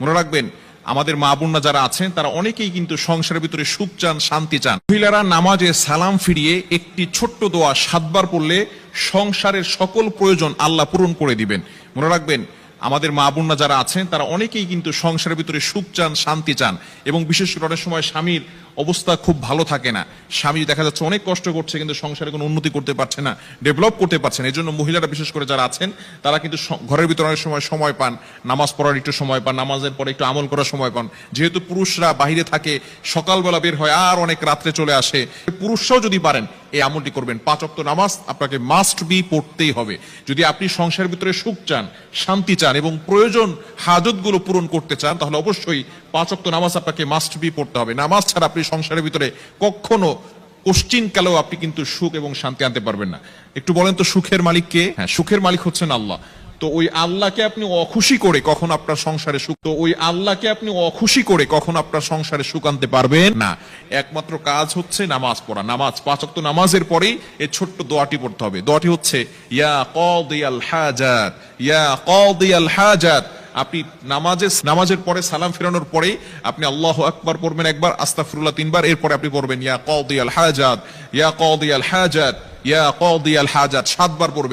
মনে রাখবেন, আমাদের মা বোনরা যারা আছেন তারা অনেকেই কিন্তু সংসারের ভিতরে সুখ চান, শান্তি চান। মহিলারা নামাজে সালাম ফিরিয়ে একটি ছোট্ট দোয়া 7 বার পড়লে সংসারের সকল প্রয়োজন আল্লাহ পূরণ করে দিবেন। মনে রাখবেন, আমাদের মা বোনরা যারা আছেন তারা অনেকেই কিন্তু সংসারের ভিতরে সুখ চান, শান্তি চান, এবং বিশেষ করে অনেক সময় স্বামীর অবস্থা খুব ভালো থাকে না। স্বামী দেখা যাচ্ছে অনেক কষ্ট করছে, কিন্তু সংসারে কোনো উন্নতি করতে পারছে না, ডেভেলপ করতে পারছে না। এই জন্য মহিলারা বিশেষ করে যারা আছেন তারা কিন্তু ঘরের ভিতরে অনেক সময় পান, নামাজ পড়ার একটু সময় পান, নামাজের পরে একটু আমল করার সময় পান। যেহেতু পুরুষরা বাইরে থাকে, সকালবেলা বের হয় আর অনেক রাত্রে চলে আসে, পুরুষরাও যদি পারেন এই আমলটি করবেন। 5 ওয়াক্ত নামাজ আপনাকে মাস্ট বি পড়তেই হবে। যদি আপনি সংসারের ভিতরে সুখ চান, শান্তি চান এবং প্রয়োজন হাজতগুলো পূরণ করতে চান, তাহলে অবশ্যই 5 ওয়াক্ত নামাজ আপনাকে মাস্ট বি পড়তে হবে। নামাজ ছাড়া আপনি সংসারের ভিতরে কখনো কোশ্চিন কালেও আপনি কিন্তু সুখ এবং শান্তি আনতে পারবেন না। একটু বলেন তো, সুখের মালিক কে? হ্যাঁ, সুখের মালিক হচ্ছেন আল্লাহ। তো ওই আল্লাহকে আপনি অখুশি করে কখন আপনার সংসারে সুখ, তো ওই আল্লাহকে আপনি অখুশি করে কখন আপনার সংসারে সুখ আনতে পারবেন না। একমাত্র কাজ হচ্ছে নামাজ পড়া। নামাজ 5 ওয়াক্ত নামাজের পরেই এই ছোট্ট দোয়াটি পড়তে হবে। দোয়াটি হচ্ছে ইয়া কাদিয়াল হাজাত, ইয়া কাদিয়াল হাজাত। আপনি নামাজের পরে সালাম ফেরানোর পরে আপনি আল্লাহু আকবার পড়বেন একবার, আস্তাগফিরুল্লাহ 3 বার, এরপরে আপনি পড়বেন ইয়া কাদিয়াল হাজাত, ইয়া কাদিয়াল হাজাত, ইয়া কাদিয়াল হাজাত 7 বার পড়বেন।